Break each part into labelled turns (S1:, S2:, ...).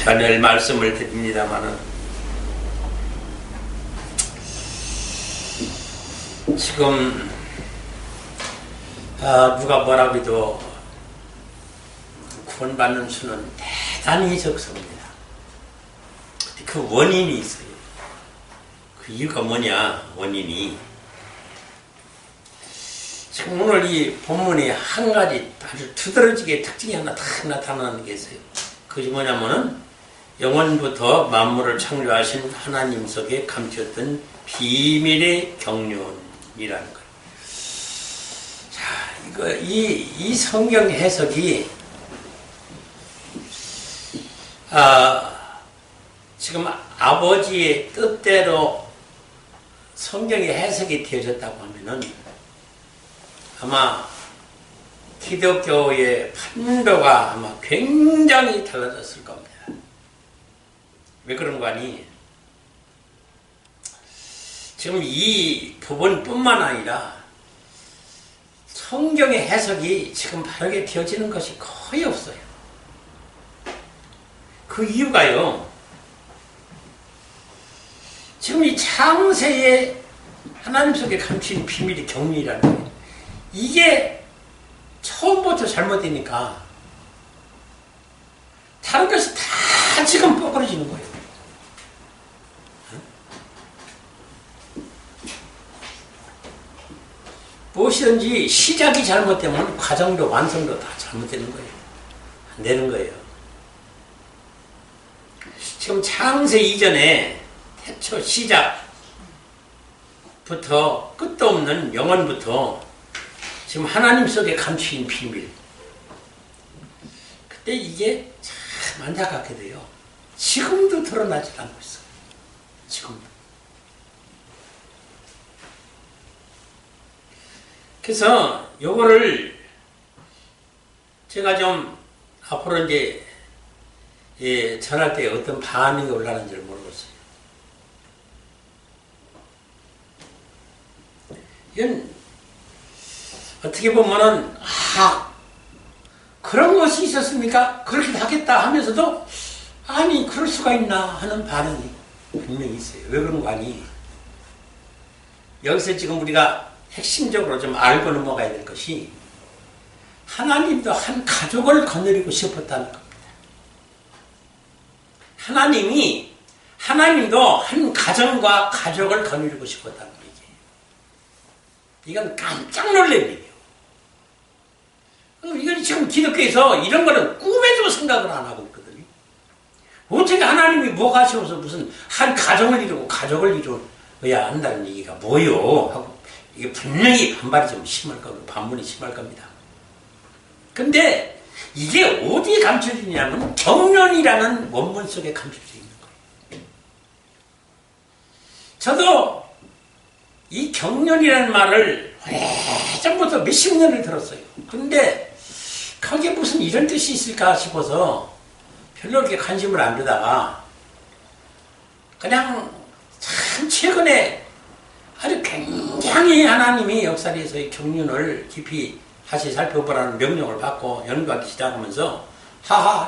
S1: 전할 말씀을 드립니다마는 지금 누가 뭐라고 해도 구원받는 수는 대단히 적습니다. 그 원인이 있어요. 그 이유가 뭐냐, 원인이. 지금 오늘 이 본문에 한 가지 아주 두드러지게 특징이 하나 딱 나타나는 게 있어요. 그것이 뭐냐면은 영원부터 만물을 창조하신 하나님 속에 감추었던 비밀의 경륜이라는 거예요. 자, 이 성경 해석이 지금 아버지의 뜻대로 성경의 해석이 되어졌다고 하면은 아마 기독교의 판도가 아마 굉장히 달라졌을 겁니다. 왜 그런 거 아니? 지금 이 부분뿐만 아니라 성경의 해석이 지금 바르게 되어지는 것이 거의 없어요. 그 이유가요, 지금 이 창세에 하나님 속에 감추인 비밀이 경륜이라는 거예요. 이게 처음부터 잘못되니까 다른 것이 다 지금 뻐그러지는 거예요. 무엇이든지 시작이 잘못되면 과정도 완성도 다 잘못되는 거예요. 안 되는 거예요. 지금 창세 이전에 태초 시작부터 끝도 없는 영원부터 지금 하나님 속에 감추인 비밀, 그때 이게 참 안타깝게 돼요. 지금도 드러나지 않고 있어요. 지금도. 그래서 요거를 제가 좀 앞으로 이제 전할 때 어떤 반응이 올라가는지를 모르겠어요. 이건 어떻게 보면은 그런 것이 있었습니까? 그렇게 하겠다 하면서도 아니 그럴 수가 있나 하는 반응이 분명히 있어요. 왜 그런 거 아니? 여기서 지금 우리가 핵심적으로 좀 알고 넘어가야 될 것이 하나님도 한 가족을 거느리고 싶었다는 겁니다. 하나님도 한 가정과 가족을 거느리고 싶었다는 얘기예요. 이건 깜짝 놀랄 일이에요. 이건 지금 기독교에서 이런 거는 꿈에도 생각을 안 하고 있거든요. 어떻게 하나님이 뭐가 하셔서 무슨 한 가정을 이루고 가족을 이루어야 한다는 얘기가 뭐요? 하고 이게 분명히 반발이 좀 심할 겁니다. 반문이 심할 겁니다. 근데 이게 어디에 감춰지냐면 경륜이라는 원문 속에 감춰져 있는 거예요. 저도 이 경륜이라는 말을 예전부터 몇십 년을 들었어요. 근데 거기에 무슨 이런 뜻이 있을까 싶어서 별로 그렇게 관심을 안 두다가 그냥 참 최근에 아주 굉장히 하나님이 역사에서 이 경륜을 깊이 다시 살펴보라는 명령을 받고 연구하기 시작하면서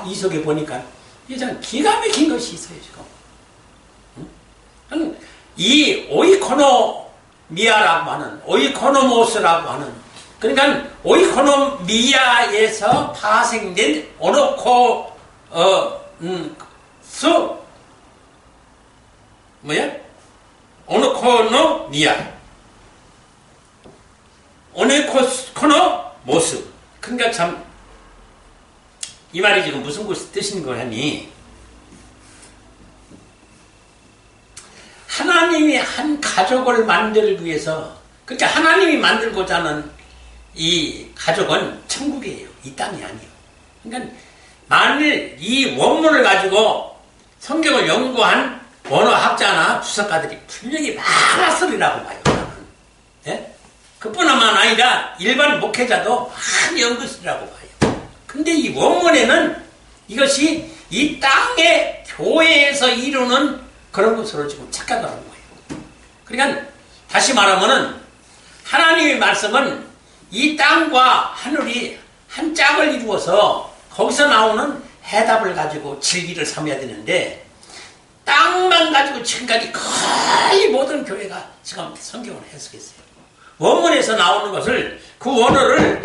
S1: 이 속에 보니까 이게 참 기가 막힌 것이 있어요. 지금 이 오이코노미아라고 하는 오이코노모스라고 하는, 그러니까 오이코노미아에서 파생된 오노코노모스. 그러니까 참 이 말이 지금 무슨 뜻인 거냐니, 하나님이 한 가족을 만들기 위해서, 그러니까 하나님이 만들고자 하는 이 가족은 천국이에요. 이 땅이 아니에요. 그러니까 만일 이 원문을 가지고 성경을 연구한 원어학자나 주석가들이 분명히 많았으리라고 봐요. 예? 그뿐만 아니라 일반 목회자도 많이 연구했으리라고 봐요. 근데 이 원문에는 이것이 이 땅의 교회에서 이루는 그런 것으로 지금 착각을 하는 거예요. 그러니까 다시 말하면은 하나님의 말씀은 이 땅과 하늘이 한 짝을 이루어서 거기서 나오는 해답을 가지고 진리를 삼아야 되는데 땅만 가지고 지금까지 거의 모든 교회가 지금 성경을 해석했어요. 원문에서 나오는 것을 그 원어를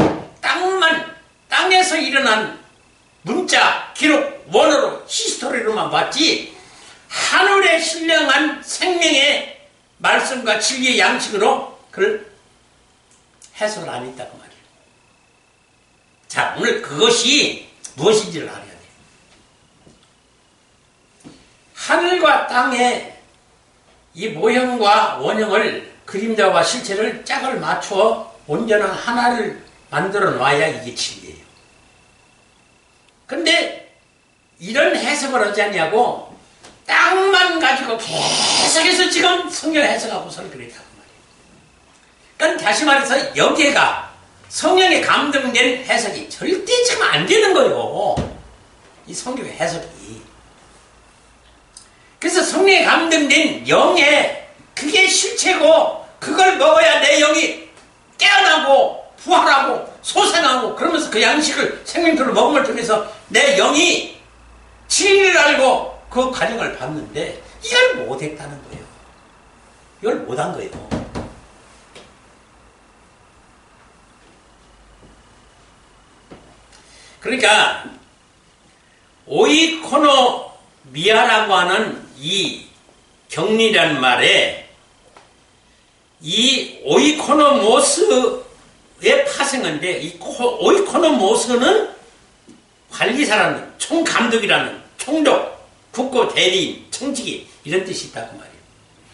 S1: 땅에서 일어난 문자, 기록, 원어로 히스토리로만 봤지 하늘에 신령한 생명의 말씀과 진리의 양식으로 그걸 해석을 안 했다고 말이에요. 자, 오늘 그것이 무엇인지를 알아야 돼요. 하늘과 땅의 이 모형과 원형을 그림자와 실체를 짝을 맞추어 온전한 하나를 만들어 놔야 이게 진리예요. 근데 이런 해석을 하지 않냐고 땅만 가지고 계속해서 지금 성경 해석하고서는 그랬다고 말이에요. 그러니까 다시 말해서 여기가 성령에 감동된 해석이 절대 지금 안 되는 거예요. 이 성경의 해석이. 그래서 성령에 감동된 영에 그게 실체고 그걸 먹어야 내 영이 깨어나고 부활하고 소생하고 그러면서 그 양식을 생명토를 먹음을 통해서 내 영이 진리를 알고 그 과정을 봤는데 이걸 못했다는 거예요. 이걸 못한 거예요. 그러니까 오이코노미아라고 하는 이 경리라는 말에 이 오이코노모스의 파생인데 이 오이코노모스는 관리사라는 총감독이라는 총독, 국고 대리인, 청지기 이런 뜻이 있다고 말이에요.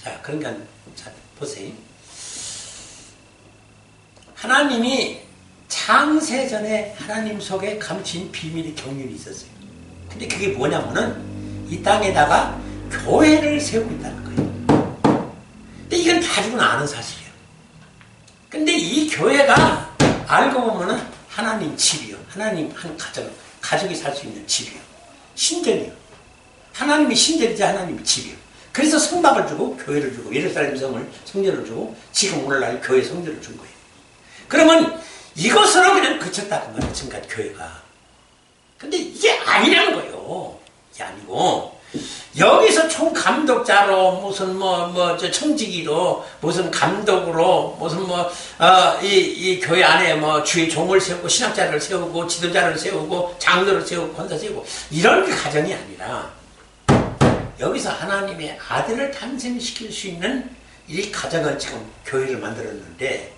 S1: 자, 그러니까 자 보세요. 하나님이 창세전에 하나님 속에 감춘 비밀의 경륜이 있었어요. 근데 그게 뭐냐면은 이 땅에다가 교회를 세우고 있다는 거예요. 근데 이건 다중은 아는 사실이에요. 근데 이 교회가 알고 보면은 하나님 집이요. 하나님 한 가족이 살 수 있는 집이요. 신전이요. 하나님이 신전이지 하나님이 집이요. 그래서 성막을 주고 교회를 주고 예루살렘 성전을 주고 지금 오늘날 교회 성전을 준 거예요. 그러면 이것으로 그냥 그쳤다고 말이에요. 지금까지 교회가. 근데 이게 아니라는 거예요. 이게 아니고 여기서 총감독자로 무슨 저 청지기로 무슨 감독으로 무슨 이 교회 안에 주의 종을 세우고 신학자를 세우고 지도자를 세우고 장로를 세우고 권사 세우고 이런 게 가정이 아니라 여기서 하나님의 아들을 탄생시킬 수 있는 이 가정을 지금 교회를 만들었는데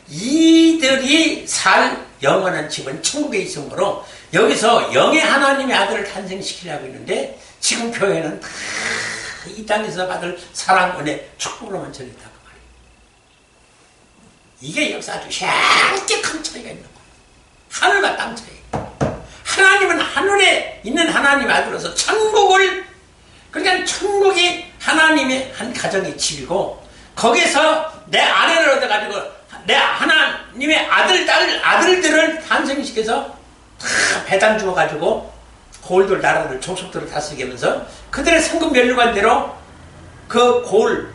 S1: 이들이 살 영원한 집은 천국에 있으므로 여기서 영의 하나님의 아들을 탄생시키려고 했는데 지금 교회는 다 이 땅에서 받을 사랑, 은혜, 축복으로만 전했다고 말이에요. 이게 역사 아주 향격한 차이가 있는 거예요. 하늘과 땅 차이. 하나님은 하늘에 있는 하나님의 아들로서 천국을, 그러니까 천국이 하나님의 한 가정의 집이고 거기서 내 아내를 얻어가지고 내 하나님의 아들들을 탄생시켜서 다 배당 주어가지고 고을들 나라들 족속들을 다스리게 하면서 그들의 성급 면류관대로 그 고을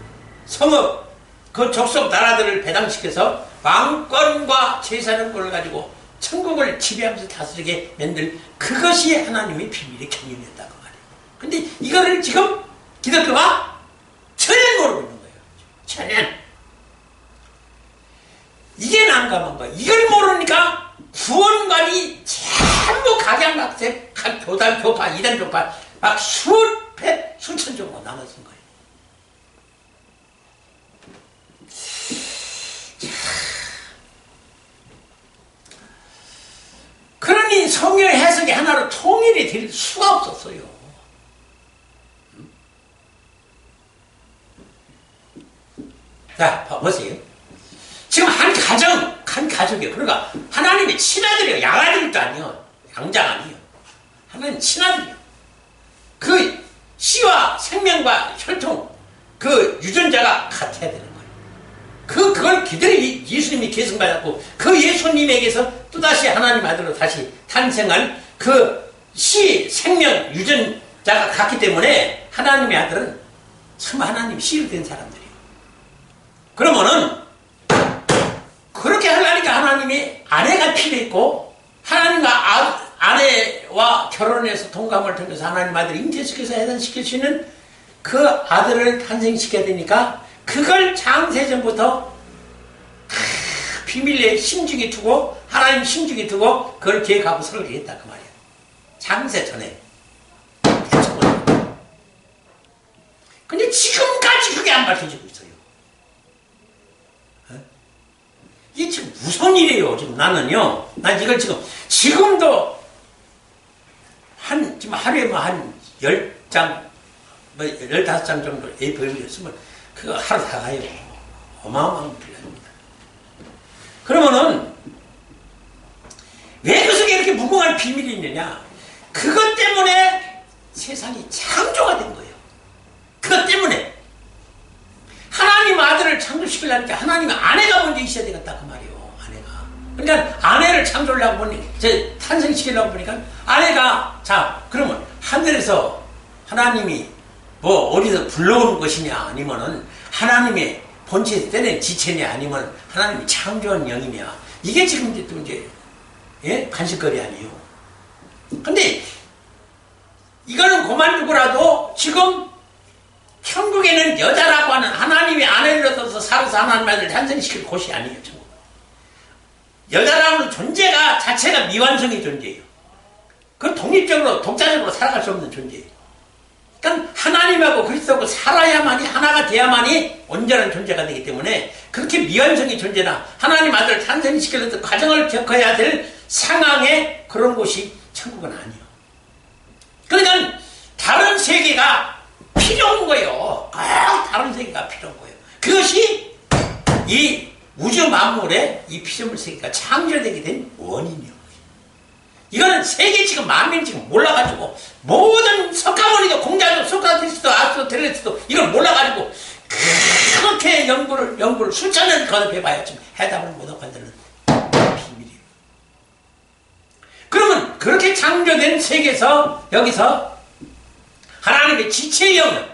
S1: 성읍 그 족속 나라들을 배당시켜서 왕권과 제사령권을 가지고 천국을 지배하면서 다스리게 만들 그것이 하나님의 비밀의 경륜이었다고 말이에요. 근데 이거를 지금 기독교가 전혀 모르고 있는 거예요. 전혀. 이게 난감한 거야. 이걸 모르니까 구원관이 전부 각양각색, 각 교단, 교파, 이단, 교파 막 수백, 수천 종으로 나눠진 거예요. 그러니 성경 해석이 하나로 통일이 될 수가 없었어요. 자, 보세요. 지금 한 가족이에요. 그러니까 하나님의 친아들이에요. 양아들도 아니에요. 양자가 아니에요. 하나님 친아들이에요. 그 씨와 생명과 혈통, 그 유전자가 같아야 되는 거예요. 그걸 그대로 예수님이 계승받았고 그 예수님에게서 또다시 하나님 아들로 다시 탄생한 그 씨, 생명, 유전자가 같기 때문에 하나님의 아들은 참 하나님 씨로 된 사람들이에요. 그러면은 그렇게 하려니까 하나님이 아내가 필요했고 하나님과 아내와 결혼해서 동감을 통해서 하나님 아들을 잉태시켜서 해산시킬 수 있는 그 아들을 탄생시켜야 되니까 그걸 창세전부터 비밀리에 심중에 두고 하나님 심중에 두고 그걸 계획하고 설계했다 그 말이야. 창세전에. 근데 지금까지 그게 안 밝혀지고 있어요. 이게 지금 무슨 일이에요? 지금 나는요. 난 이걸 지금도 지금 하루에 뭐 한 10장, 뭐 15장 정도 A4를 쓰면 그거 하루 다 가요. 어마어마한 분량입니다. 그러면은 왜 그 속에 이렇게 무궁한 비밀이 있느냐? 그것 때문에 세상이 창조가 된 거예요. 그것 때문에 하나님 아들을 창조시키려니까 하나님의 아내가 먼저 있어야 되겠다 그 말이에요. 아내가. 그러니까 아내를 창조하려고 보니 탄생시키려고 보니까 아내가 자 그러면 하늘에서 하나님이 뭐 어디서 불러오는 것이냐 아니면은 하나님의 본체에서 떼낸 지체냐 아니면 하나님이 창조한 영이냐 이게 지금 이제 또 이제 예? 간식거리 아니에요. 근데 이거는 그만두고라도 지금 천국에는 여자라고 하는 하나님의 아내를 얻어서 살아서 하나님 아들을 탄생시킬 곳이 아니에요. 천국. 여자라는 존재가 자체가 미완성의 존재예요. 그 독립적으로 독자적으로 살아갈 수 없는 존재예요. 그러니까 하나님하고 그리스도하고 살아야만이 하나가 돼야만이 온전한 존재가 되기 때문에 그렇게 미완성의 존재나 하나님 아들을 탄생시키려는 과정을 겪어야 될 상황에 그런 곳이 천국은 아니에요. 그러니까 다른 세계가 필요한 거예요. 꼭 다른 세계가 필요한 거예요. 그것이 이 우주 만물의 이 피조물 세계가 창조되게 된 원인이에요. 이거는 세계 지금 만민이 지금 몰라가지고 모든 석가모니도 공자도 소크라테스도 아리스토텔레스도 이걸 몰라가지고 그렇게 연구를 수천 년 거듭해봐야 지금 해답을 못 얻는 비밀이에요. 그러면 그렇게 창조된 세계에서 여기서 하나님의 지체의 영은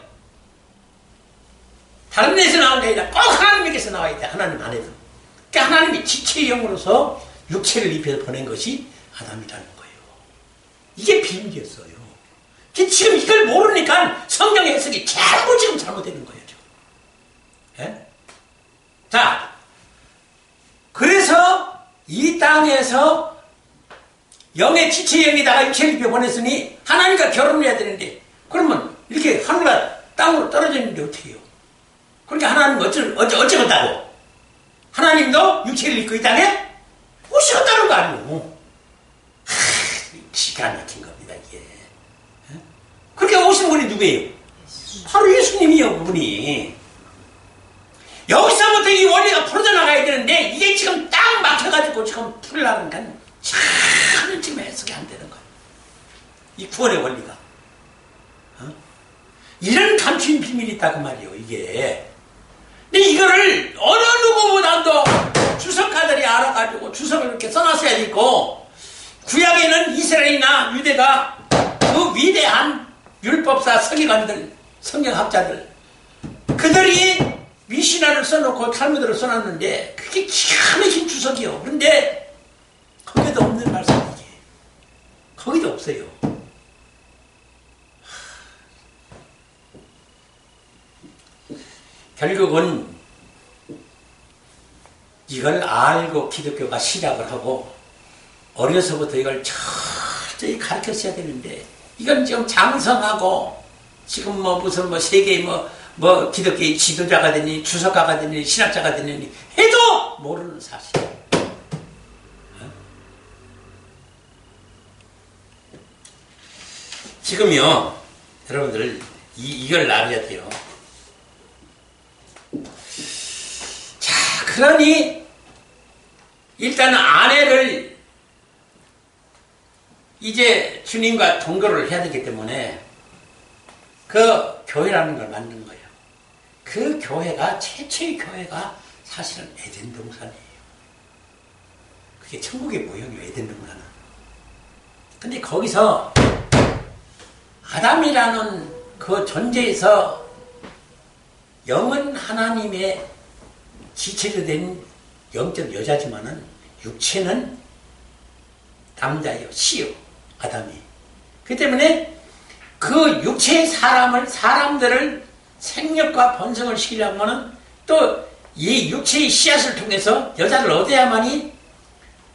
S1: 다른 데서 나오는 게 아니라 꼭 하나님에게서 나와야 돼. 하나님 안에서. 그러니까 하나님이 지체의 영으로서 육체를 입혀서 보낸 것이 아담이라는 거예요. 이게 비밀이었어요. 지금 이걸 모르니까 성경의 해석이 전부 지금 잘못되는 거예요. 지금. 예? 자, 그래서 이 땅에서 영의 지체의 영에다가 육체를 입혀 보냈으니 하나님과 결혼을 해야 되는데 그러면 이렇게 하늘과 땅으로 떨어져 있는데 어떻게 해요? 그러니까 하나님은 어쩌겠다고? 하나님도 육체를 입고 이 땅에 오시겠다는 거 아니에요. 기가 막힌 겁니다, 이게. 그렇게 오신 분이 누구예요? 바로 예수님이요, 그분이. 여기서부터 이 원리가 풀어져 나가야 되는데, 이게 지금 딱 막혀가지고 지금 풀려는 건 참 지금 해석이 안 되는 거예요. 이 구원의 원리가. 이런 감추인 비밀이 있다, 그 말이에요, 이게. 근데 이거를 어느 누구보다도 주석가들이 알아가지고 주석을 이렇게 써놨어야 되고, 구약에는 이스라엘이나 유대가 그 위대한 율법사 서기관들, 성경학자들, 그들이 미시나를 써놓고 탈무드를 써놨는데 그게 기가 막힌 주석이요. 그런데 거기도 없는 말씀이지. 거기도 없어요. 결국은 이걸 알고 기독교가 시작을 하고 어려서부터 이걸 철저히 가르쳤어야 되는데 이건 지금 장성하고 지금 뭐 무슨 뭐 세계의 뭐 기독교의 지도자가 되니 주석가가 되니 신학자가 되니 해도 모르는 사실. 지금요 여러분들 이걸 알아야 돼요. 자, 그러니 일단 아내를 이제 주님과 동거를 해야 되기 때문에 그 교회라는 걸 만든 거예요. 그 교회가 최초의 교회가 사실은 에덴 동산이에요. 그게 천국의 모형이에요. 에덴 동산은. 근데 거기서 아담이라는 그 존재에서 영은 하나님의 지체로 된 영적 여자지만은 육체는 남자예요. 씨요. 아담이. 그 때문에 그 육체의 사람들을 생육과 번성을 시키려면은 또 이 육체의 씨앗을 통해서 여자를 얻어야만이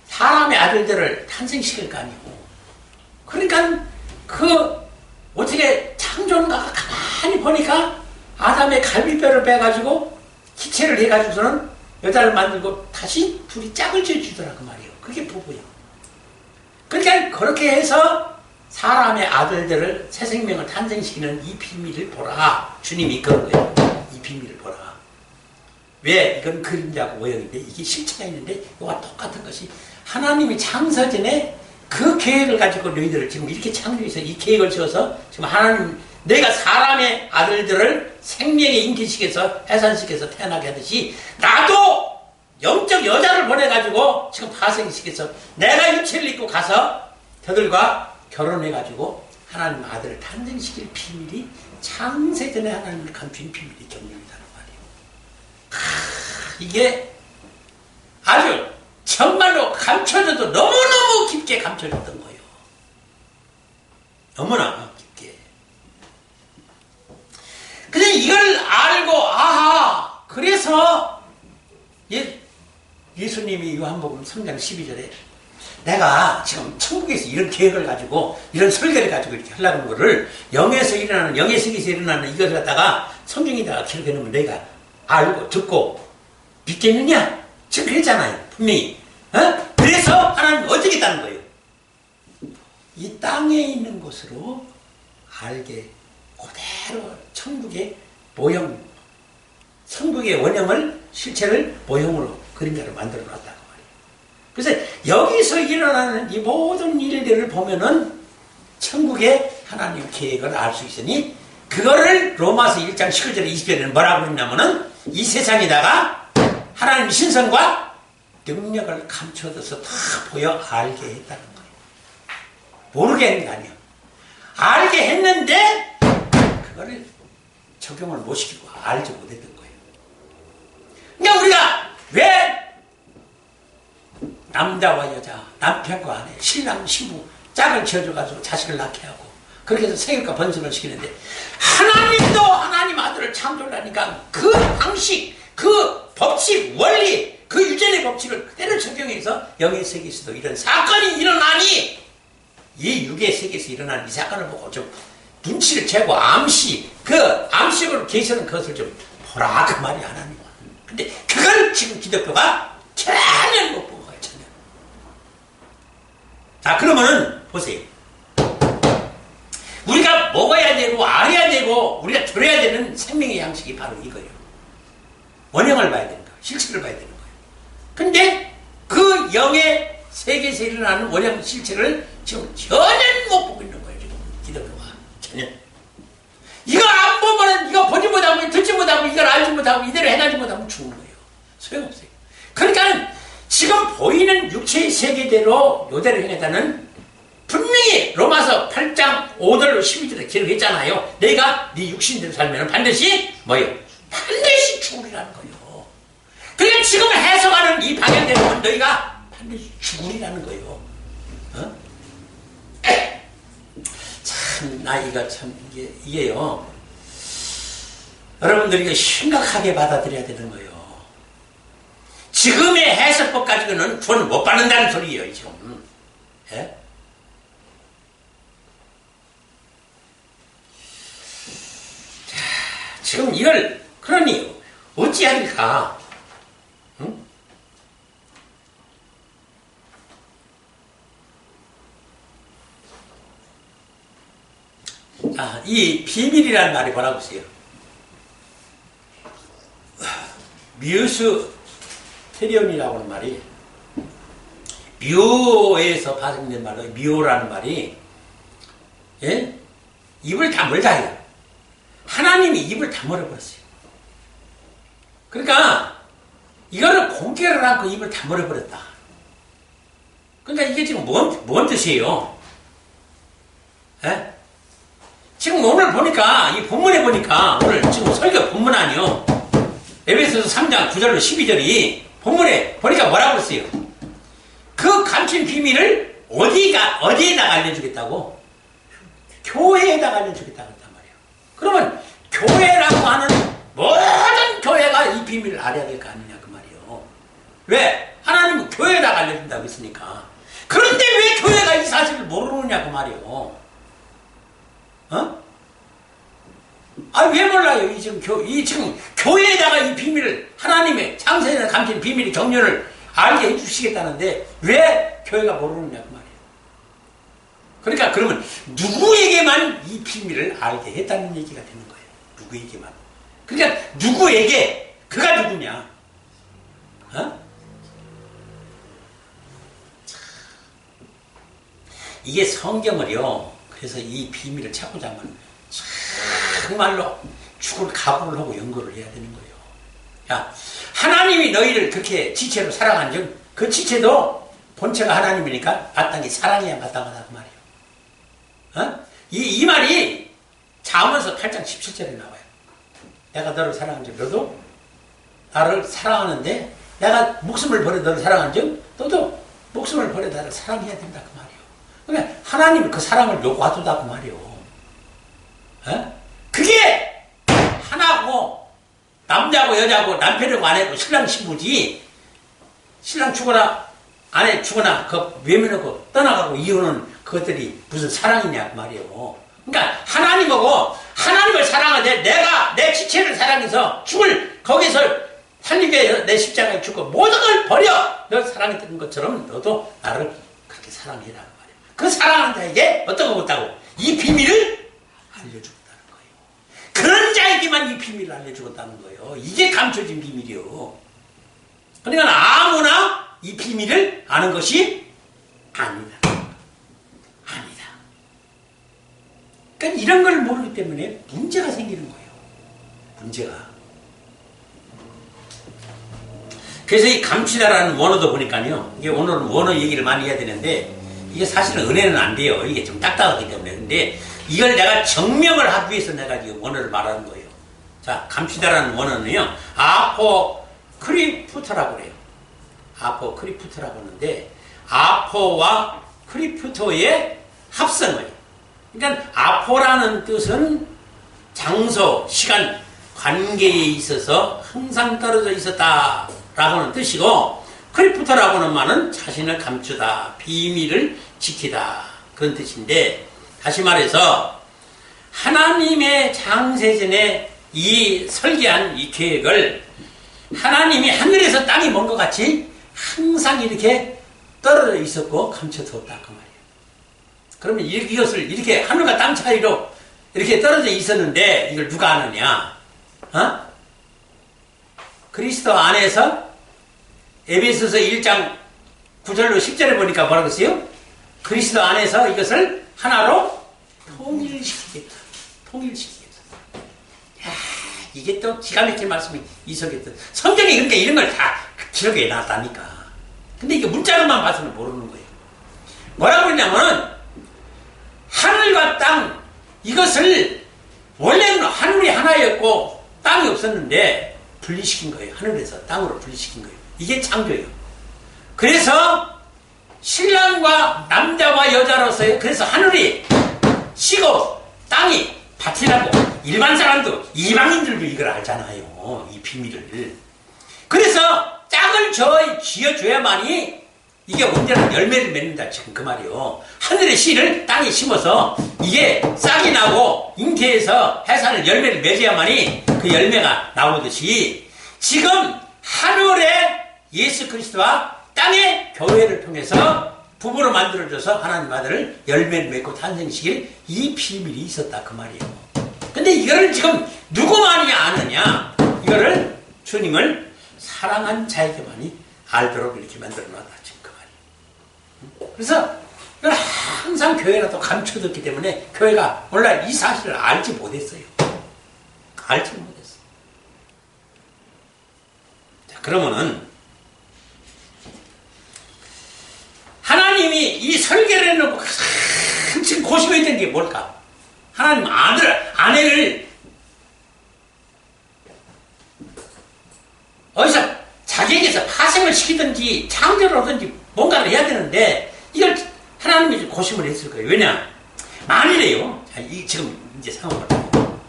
S1: 사람의 아들들을 탄생시킬 거 아니고. 그러니까 어떻게 창조인가가 가만히 보니까 아담의 갈비뼈를 빼가지고 기체를 해가지고서는 여자를 만들고 다시 둘이 짝을 지어주더라고 말이에요. 그게 부부예요. 그러니까 그렇게 해서 사람의 아들들을 새 생명을 탄생시키는 이 비밀을 보라. 주님이 그런 거예요. 이 비밀을 보라. 왜? 이건 그림자고 모형인데 이게 실체가 있는데 이와 똑같은 것이 하나님이 창세전에 그 계획을 가지고 너희들을 지금 이렇게 창조해서 이 계획을 지어서 지금 하나님 내가 사람의 아들들을 생명의 인기시켜서 해산시켜서 태어나게 하듯이 나도 영적 여자를 보내가지고 지금 파생시켜서 내가 육체를 입고 가서 저들과 결혼해가지고 하나님 아들을 탄생시킬 비밀이 창세전에 하나님을 감춘 비밀이 경륜이라는 말이에요. 이게 아주 정말로 감춰져도 너무너무 깊게 감춰졌던 거예요. 너무나 깊게. 근데 이걸 알고 아하 그래서 예수님이 요한복음 3장 12절에 내가 지금 천국에서 이런 계획을 가지고 이런 설계를 가지고 이렇게 하려는 거를 영의 세계에서 일어나는 이것을 갖다가 성경에다가 기록해 놓으면 내가 알고 듣고 믿겠느냐? 지금 그랬잖아요. 분명히. 그래서 하나님 어쩌겠다는 거예요. 이 땅에 있는 것으로 알게 그대로 천국의 모형, 천국의 원형을 실체를 모형으로 그림자로 만들어 놨다고 말이에요. 그래서 여기서 일어나는 이 모든 일들을 보면은 천국의 하나님 계획을 알 수 있으니 그거를 로마서 1장 19절에 20절에는 뭐라고 했냐면은 이 세상에다가 하나님 신성과 능력을 감춰둬서 다 보여 알게 했다는 거예요. 모르게 했는 게 아니야. 알게 했는데 그거를 적용을 못 시키고 알지 못했던 거예요. 그러니까 우리가 왜 남자와 여자, 남편과 아내, 신랑, 신부 짝을 지어줘가지고 자식을 낳게 하고 그렇게 해서 생육과 번성을 시키는데 하나님도 하나님 아들을 창조하니까 그 방식, 그 법칙, 원리, 그 유전의 법칙을 그대로 적용해서 영의 세계에서도 이런 사건이 일어나니 이 육의 세계에서 일어나는 이 사건을 보고 좀 눈치를 채고 그 암식으로 계시는 것을 좀 보라 그 말이 하나님은. 근데 그걸 지금 기독교가 전혀 못 본 거예요. 전혀. 자 그러면은 보세요. 우리가 먹어야 되고 알아야 되고 우리가 들어야 되는 생명의 양식이 바로 이거예요. 원형을 봐야 되는 거예요. 실체를 봐야 되는 거예요. 근데 그 영의 세계에서 일어나는 원형 실체를 지금 전혀 못 보고 있는 거예요. 지금 기독교가 전혀. 이걸 안 보면은 이거 보지 못하고 듣지 못하고 이걸 알지 못하고 이대로 해나지 못하면 죽은 거예요. 소용없어요. 그러니까 지금 보이는 육체의 세계대로 요대로 행했다는 분명히 로마서 8장 5절로 12절에 기록했잖아요. 내가 네 육신대로 살면 반드시 뭐예요? 반드시 죽으리라는 거예요. 그러니까 지금 해석하는 이 방향대로는 너희가 반드시 죽으리라는 거예요. 참 나이가 참 이게요. 여러분들이 이거 심각하게 받아들여야 되는 거예요. 지금의 해석법 가지고는 구원을 못 받는다는 소리예요. 지금. 예? 지금 이걸 그러니 어찌하리까? 응? 자, 이 비밀이라는 말이 뭐라고 써요? 뮤스테리온이라고 하는 말이 묘에서 발음된 말로 묘라는 말이 예? 입을 다물다 해요. 하나님이 입을 다물어버렸어요. 그러니까 이거를 공개를 않고 입을 다물어버렸다. 그러니까 이게 지금 뭔 뜻이에요? 예? 지금 오늘 보니까 이 본문에 보니까 오늘 지금 설교 본문 아니요. 에베소서 3장 9절로 12절이 본문에 보니까 뭐라고 했어요? 그 감춘 비밀을 어디에다가 알려주겠다고? 교회에다가 알려주겠다고 했단 말이에요. 그러면 교회라고 하는 모든 교회가 이 비밀을 알아야 될 거 아니냐 그 말이에요. 왜? 하나님은 교회에다가 알려준다고 했으니까. 그런데 왜 교회가 이 사실을 모르느냐 그 말이에요. 왜 몰라요? 이 지금 교회에다가 이 비밀을, 하나님의 창세에 감춘 비밀의 경륜을 알게 해주시겠다는데 왜 교회가 모르느냐 그 말이에요. 그러니까 그러면 누구에게만 이 비밀을 알게 했다는 얘기가 되는 거예요. 누구에게만. 그러니까 누구에게, 그가 누구냐? 이게 성경을요, 그래서 이 비밀을 찾고자 하면 정말로 죽을 각오를 하고 연구를 해야 되는 거예요. 야, 하나님이 너희를 그렇게 지체로 사랑한 즉, 그 지체도 본체가 하나님이니까 마땅히 사랑해야 마땅하다 그 말이에요. 이 말이 잠언서 8장 17절에 나와요. 내가 너를 사랑한 즉 너도 나를 사랑하는데, 내가 목숨을 버려 너를 사랑한 즉 너도 목숨을 버려 나를 사랑해야 된다 그 말이에요. 그러니까 하나님이 그 사랑을 요구하도다 그 말이에요. 그게 하나고, 남자고 여자고 남편이고 아내고 신랑 신부지, 신랑 죽거나 아내 죽거나 그 외면하고 떠나가고 이혼은 그것들이 무슨 사랑이냐 그 말이에요. 그러니까 하나님하고, 하나님을 사랑하되 내가 내 지체를 사랑해서 죽을, 거기서 살리기 위해서 내 십자가에 죽고 모든 걸 버려 너 사랑했던 것처럼 너도 나를 그렇게 사랑해라 그 말이에요. 그 사랑하는 자에게 어떤 거 못하고 이 비밀을 알려주겠다는 거예요. 그런 자에게만 이 비밀을 알려주겠다는 거예요. 이게 감춰진 비밀이요. 그러니까 아무나 이 비밀을 아는 것이 아니다. 아니다. 그러니까 이런 걸 모르기 때문에 문제가 생기는 거예요. 문제가. 그래서 이 감추다라는 원어도 보니까요, 이게 오늘은 원어 얘기를 많이 해야 되는데, 이게 사실은 은혜는 안 돼요. 이게 좀 딱딱하기 때문에. 근데 이걸 내가 정명을 하기 위해서 내가 지금 원어를 말하는 거예요. 자, 감추다라는 원어는요, 아포크리프토라고 그래요. 아포크리프토라고 하는데, 아포와 크리프토의 합성어예요. 그러니까 아포라는 뜻은 장소, 시간, 관계에 있어서 항상 떨어져 있었다 라고 하는 뜻이고, 크리프토라고 하는 말은 자신을 감추다, 비밀을 지키다, 그런 뜻인데, 다시 말해서 하나님의 창세전에 이 설계한 이 계획을 하나님이 하늘에서 땅이 먼 것 같이 항상 이렇게 떨어져 있었고 감춰두었다 그 말이에요. 그러면 이것을 이렇게 하늘과 땅 차이로 이렇게 떨어져 있었는데 이걸 누가 아느냐? 그리스도 안에서 에베소서 1장 9절로 10절에 보니까 뭐라고 했어요? 그리스도 안에서 이것을 하나로 통일시키겠다. 통일시키겠다. 야, 이게 또 기가 막힌 말씀이 이석했던. 성경이 그러니까 이런 걸 다 기록해 놨다니까. 근데 이게 문자로만 봐서는 모르는 거예요. 뭐라고 했냐면은 하늘과 땅, 이것을 원래는 하늘이 하나였고 땅이 없었는데 분리시킨 거예요. 하늘에서 땅으로 분리시킨 거예요. 이게 창조예요. 그래서 신랑과 남자와 여자로서의, 그래서 하늘이 쉬고 땅이 밭이라고, 일반 사람도 이방인들도 이걸 알잖아요. 이 비밀을. 그래서 짝을 지어줘야만이 이게 언제나 열매를 맺는다 지금 그 말이요. 하늘의 씨를 땅에 심어서 이게 싹이 나고 잉태해서 해산을 열매를 맺어야만이 그 열매가 나오듯이, 지금 하늘의 예수 그리스도와 땅의 교회를 통해서 부부로 만들어줘서 하나님 아들을 열매를 맺고 탄생시킬 이 비밀이 있었다 그 말이에요. 근데 이거를 지금 누구만이 아느냐? 이거를 주님을 사랑한 자에게만이 알도록 이렇게 만들어놨다 지금 그 말이에요. 그래서 이걸 항상 교회가 또 감춰뒀기 때문에 교회가 오늘날 이 사실을 알지 못했어요. 알지 못했어. 자, 그러면은 하나님이 이 설계를 해놓고 지금 고심했던 게 뭘까? 하나님 아내를 어디서 자기에게서 파생을 시키든지 창조를 하든지 뭔가를 해야 되는데 이걸 하나님이 고심을 했을 거예요. 왜냐? 만일에요. 지금 이제 상황을 보고.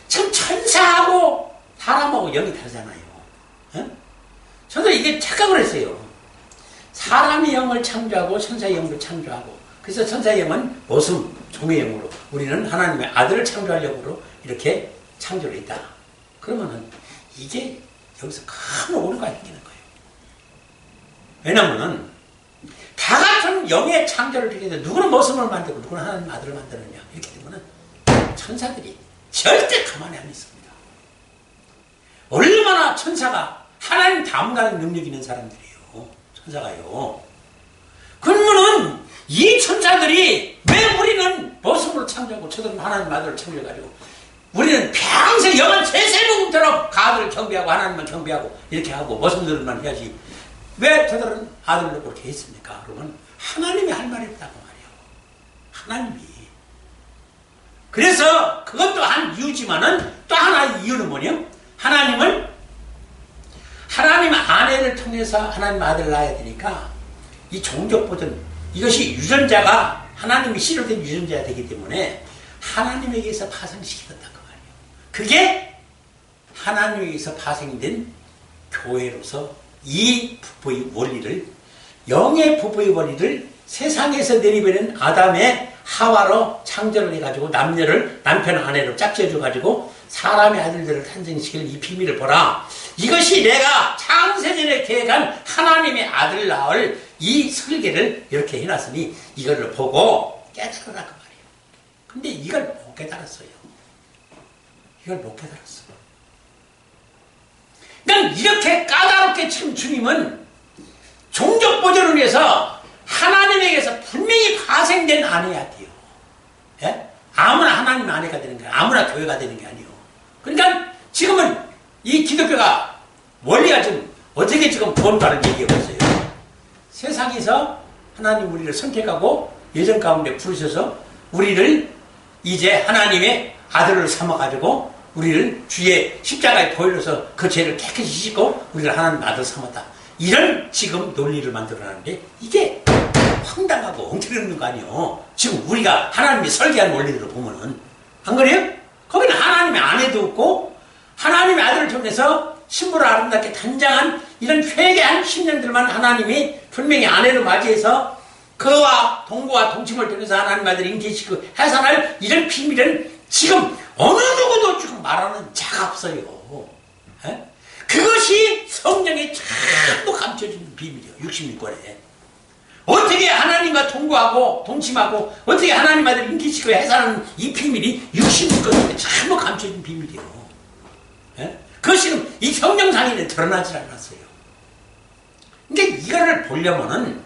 S1: 지금 천사하고 사람하고 영이 다르잖아요. 어? 저도 이게 착각을 했어요. 사람의 영을 창조하고 천사의 영을 창조하고, 그래서 천사의 영은 모습, 종의 영으로, 우리는 하나님의 아들을 창조하려고 이렇게 창조를 했다. 그러면은 이게 여기서 큰 오류가 생기는 거예요. 왜냐면은 다 같은 영의 창조를 이렇게 해서 누구는 모습을 만들고 누구는 하나님의 아들을 만드느냐, 이렇게 되면은 천사들이 절대 가만히 안 있습니다. 얼마나 천사가 하나님 담당하는 능력 있는 사람들이에요. 천사가요. 그러면은 이 천사들이 왜 우리는 모습으로 창조하고 저들은 하나님 아들을 창조해가지고 우리는 평생 영원 세세무금처럼 가들을 경배하고 하나님만 경배하고 이렇게 하고 모습들만 해야지 왜 저들은 아들로 그렇게 했습니까? 그러면 하나님이 할 말이 없다고 말이에요. 하나님이. 그래서 그것도 한 이유지만은 또 하나의 이유는 뭐냐? 하나님은 하나님 아내를 통해서 하나님 아들을 낳아야 되니까 이 종족 보존, 이것이 유전자가 하나님이 씨로 된 유전자가 되기 때문에 하나님에게서 파생시켰다 그 말이에요. 그게 하나님에게서 파생된 교회로서 이 부부의 원리를, 영의 부부의 원리를 세상에서 내리버린 아담의 하와로 창조를 해가지고 남녀를 남편 아내로 짝지어줘가지고 사람의 아들들을 탄생시킬 이 비밀을 보라. 이것이 내가 창세전에 계획한 하나님의 아들 낳을 이 설계를 이렇게 해놨으니 이걸 보고 깨달으라 그 말이에요. 근데 이걸 못 깨달았어요. 이걸 못 깨달았어. 그러니까 이렇게 까다롭게 지금 주님은 종족 보존을 위해서 하나님에게서 분명히 파생된 아내야 돼요. 예? 아무나 하나님 아내가 되는 게 아무나 교회가 되는 게 아니에요. 그러니까 지금은 이 기독교가 원리가 지금 어떻게 지금 뭔가를 얘기하고 있어요. 세상에서 하나님 우리를 선택하고 예전 가운데 부르셔서 우리를 이제 하나님의 아들을 삼아가지고 우리를 주의 십자가에 보일러서 그 죄를 깨끗이 씻고 우리를 하나님 아들 삼았다. 이런 지금 논리를 만들어놨는데 이게 황당하고 엉터리 없는 거 아니에요. 지금 우리가 하나님이 설계한 원리대로 보면은. 안 그래요? 거기는 하나님의 아내도 없고 하나님의 아들을 통해서 신부를 아름답게 단장한 이런 회개한 심령들만 하나님이 분명히 아내를 맞이해서 그와 동거와 동침을 통해서 하나님 아들을 인계시키고 해산할 이런 비밀은 지금 어느 누구도 지금 말하는 자가 없어요. 에? 그것이 성경에 전부 감춰진 비밀이에요. 66권에. 어떻게 하나님과 동거하고 동침하고 어떻게 하나님 아들을 인기시키고 해산하는 이 비밀이 66권에 전부 감춰진 비밀이에요. 에? 그것이 이 성경상에는 드러나질 않았어요. 그러니까 이거를 보려면은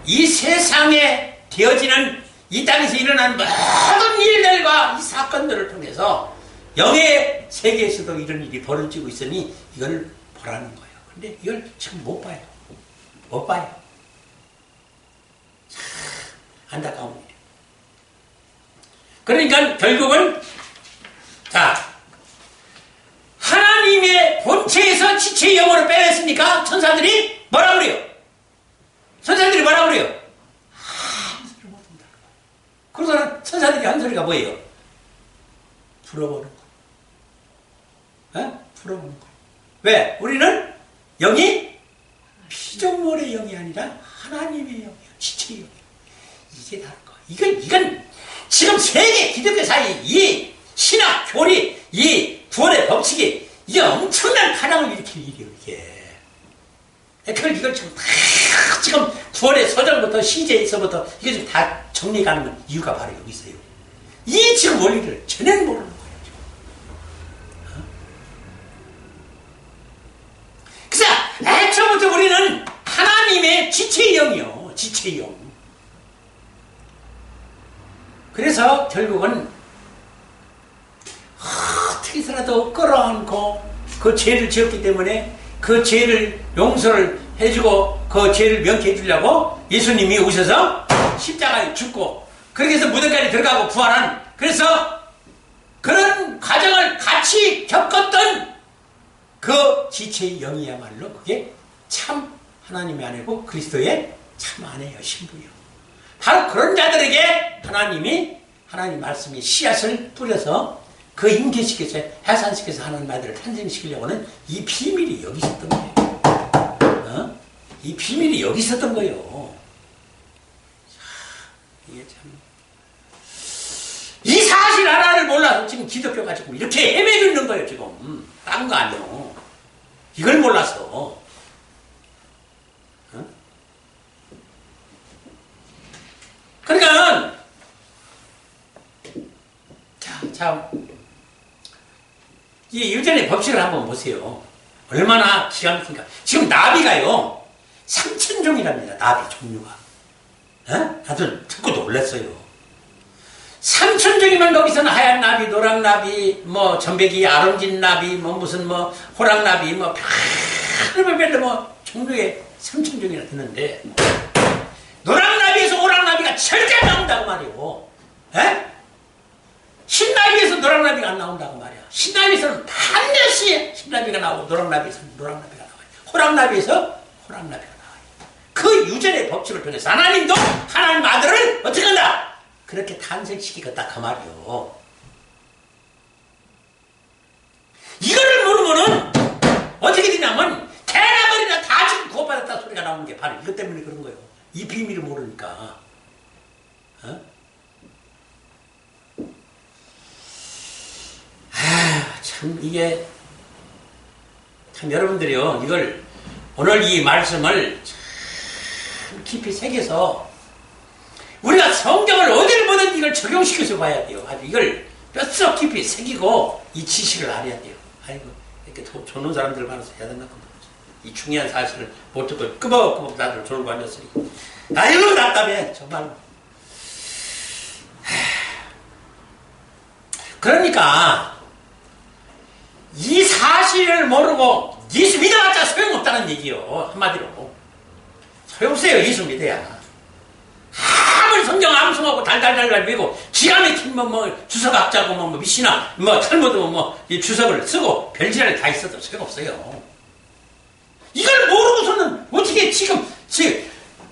S1: 이 세상에 되어지는 이 땅에서 일어나는 모든 일들과 이 사건들을 통해서 영의 세계에서도 이런 일이 벌어지고 있으니 이걸 보라는 거예요. 근데 이걸 지금 못 봐요. 못 봐요. 참 안타까운 일이에요. 그러니까 결국은 자 하나님의 본체에서 지체의 영혼을 빼냈으니까 천사들이 뭐라 그래요? 천사들이 뭐라 그래요? 아무 소리를 못한다. 그래서 천사들이 한 소리가 뭐예요? 풀어보는 거. 어? 풀어보는 거. 왜? 우리는 영이 피조물의 영이 아니라 하나님의 영이에요. 지체의 영이에요. 이게 다른 거예요. 이건 지금 세계 기독교 사이 이 신학, 교리, 이 구원의 법칙이 이게 엄청난 파장을 일으킬 일이에요, 이게. 그걸 이걸 지금 다 지금 구원의 서정부터 시제에서부터 이게 지금 다 정리가는 건 이유가 바로 여기 있어요. 이 지금 원리를 전혀 모르는 거예요, 지금. 어? 그래서 애초부터 우리는 하나님의 지체의 영이요, 지체의 영. 그래서 결국은 어떻게 해서라도 끌어안고 그 죄를 지었기 때문에 그 죄를 용서를 해주고 그 죄를 명쾌해 주려고 예수님이 오셔서 십자가에 죽고 그렇게 해서 무덤까지 들어가고 부활한, 그래서 그런 과정을 같이 겪었던 그 지체의 영이야말로 그게 참 하나님의 아내고 그리스도의 참 아내요, 신부요. 바로 그런 자들에게 하나님 말씀이 씨앗을 뿌려서 그 임계시켜서 해산시켜서 하나님 아들을 탄생시키려고는 이 비밀이 여기 있었던 거예요. 이 비밀이 여기 있었던 거예요. 이게 참. 이 사실 하나를 몰라서 지금 기독교가 지금 이렇게 헤매고 있는 거예요, 지금. 딴 거 아니요. 이걸 몰라서. 그러니까, 이 유전의 법칙을 한번 보세요. 얼마나 기가 막힌가. 지금 나비가요, 3,000종이랍니다, 나비 종류가. 다들 듣고 놀랐어요. 3,000종이면 거기서는 하얀 나비, 노랑 나비, 뭐, 전백이, 아름진 나비, 뭐, 무슨 뭐, 호랑 나비, 뭐, 별로 뭐, 종류의 3,000종이나 듣는데, 노랑 나비에서 호랑 나비가 절대 안 나온다고 말이에요. 신나비에서 노랑 나비가 안 나온다고 말이야. 신나비에서는 반드시 신나비가 나오고, 노랑 나비에서는 노랑 나비가 나와요. 호랑 나비에서 호랑 나비가 나와요. 그 유전의 법칙을 통해서 하나님도 하나님 아들을 어떻게 한다? 그렇게 탄생시키겠다 그 말이요. 이거를 모르면은 어떻게 되냐면 대나무리나 다 지금 구원받았다 소리가 나오는 게 바로 이것 때문에 그런 거예요. 이 비밀을 모르니까. 참 이게 참 여러분들이요, 이걸 오늘 이 말씀을 참 깊이 새겨서 우리가 성경을 어딜 보든 이걸 적용시켜서 봐야 돼요. 아주 이걸 뼛속 깊이 새기고 이 지식을 알아야 돼요. 아이고, 이렇게 조는 사람들 많아서 해야 된다고. 이 중요한 사실을 못 듣고 끄벅끄벅 다들 졸고 앉았으니. 아이고, 답답해, 정말. 그러니까, 이 사실을 모르고 예수 믿어봤자 소용없다는 얘기요. 한마디로. 소용없어요, 예수 믿어야. 아무리 성경 암송하고 달달달달 외고 기가 막힌 뭐 주석학자고 뭐 미시나 뭐 탈무드 이 주석을 쓰고 별지랄 다 있어도 소용없어요. 이걸 모르고서는 어떻게 지금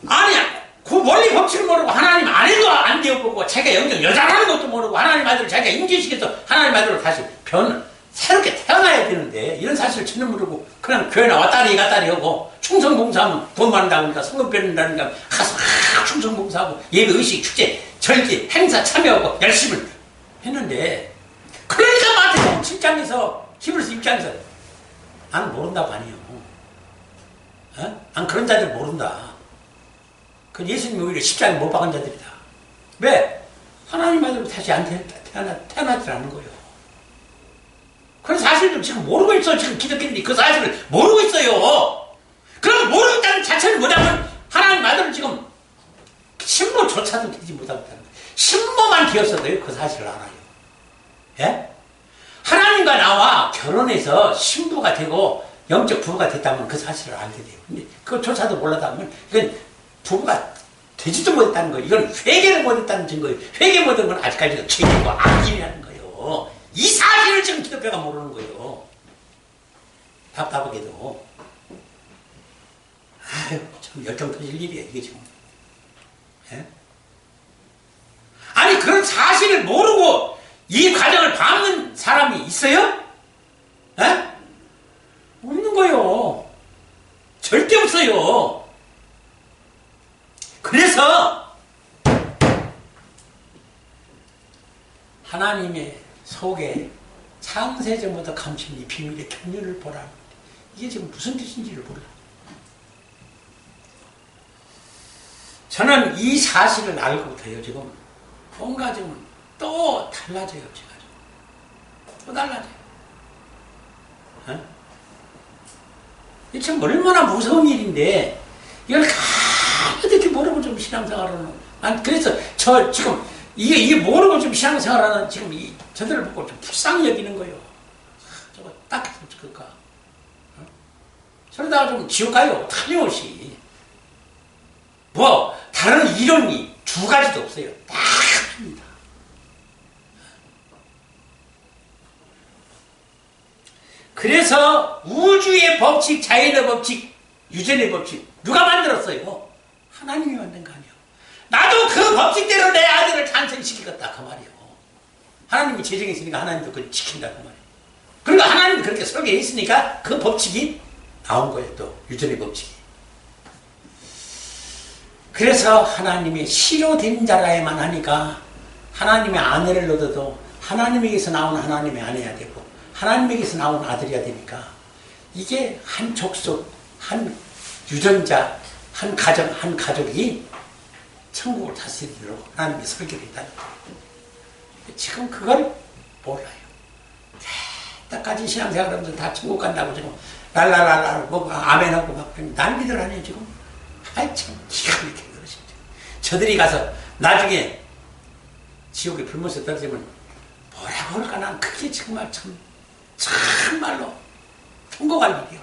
S1: 아니야 그 원리 법칙을 모르고 하나님 안에도 안 되어보고 자기가 영적 여자라는 것도 모르고 하나님 아들을 자기가 인지시켜서 하나님 아들을 다시 새롭게 태어나야 되는데 이런 사실을 전혀 모르고 그냥 교회 나왔다리 갔다리 하고 충성봉사하면 돈 받는다고 하니까 성금 빼는다니까 가서 충성봉사하고 예배의식 축제 절기 행사 참여하고 열심히 했는데 그러니까 마태복음 7장에서 히브리서 6장에서 난 모른다고 아니에요. 난 그런 자들 모른다. 그 예수님이 오히려 십자가에 못 박은 자들이다. 왜? 하나님 아들로 다시 안 태어나지 않은 거예요. 그런 사실을 지금 모르고 있어. 지금 기독교인들이 그 사실을 모르고 있어요. 그럼 모르고 있다는 자체를 뭐냐면 하나님 아들은 지금 신부조차도 되지 못하고 있다는 거예요. 신부만 되었어도요 그 사실을 알아요. 예? 하나님과 나와 결혼해서 신부가 되고 영적 부부가 됐다면 그 사실을 알게 돼요. 근데 그것조차도 몰라다 보면 이건 부부가 되지도 못했다는 거예요. 이건 회개를 못했다는 증거예요. 회개 못한 건 아직까지도 죄이고 악인이라는 거예요. 이 사실을 지금 기독교가 모르는 거예요. 답답하게도. 아유, 참 열정 터질 일이야, 이게 지금. 예? 아니, 그런 사실을 모르고 이 과정을 밟는 사람이 있어요? 예? 없는 거예요. 절대 없어요. 그래서 하나님의 속에 창세전부터 감춘 이 비밀의 경륜을 보라. 이게 지금 무슨 뜻인지를 몰라. 저는 이 사실을 알고부터요, 지금 뭔가 지금 또 달라져요, 제가. 또 달라져요. 어? 이게 참 얼마나 무서운 일인데, 이걸 가득히 모르고 좀 신앙생활하는, 그래서 지금 이게 모르고 좀 신앙생활하는 지금 저들을 보고 좀 불쌍히 여기는 거예요. 저거 딱 했으면 좋을까. 어? 저러다가 좀 지옥 가요. 틀림없이. 다른 이론이 두 가지도 없어요. 딱 합니다. 그래서 우주의 법칙, 자연의 법칙, 유전의 법칙 누가 만들었어요? 하나님이 만든 거 아니에요. 나도 그 법칙대로 내 아들을 탄생 재정이 있으니까 하나님도 그걸 지킨다고 말이에요. 그러니까 하나님이 그렇게 설계해 있으니까 그 법칙이 나온 거예요. 또 유전의 법칙이. 그래서 하나님이 시로된 자라에만 하니까 하나님의 아내를 얻어도 하나님에게서 나온 하나님의 아내야 되고 하나님에게서 나온 아들이야 되니까 이게 한 족속, 한 유전자, 한 가정, 한 가족이 천국을 다스리도록 하나님이 설계를 했다는 거예요. 지금 그걸 몰라요. 때까지 신앙생활 하면서 다 천국 간다고 지금 랄랄랄라 뭐 아멘하고 막 난리들 아니에요 지금. 아이 참 기가 막히게 그러십니다. 저들이 가서 나중에 지옥에 불못에 떨어지면 뭐라고 할까 난 그게 정말 참말로 통곡할 일이요.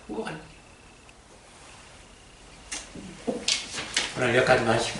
S1: 통곡할 일이요. 오늘 여기까지만 하시고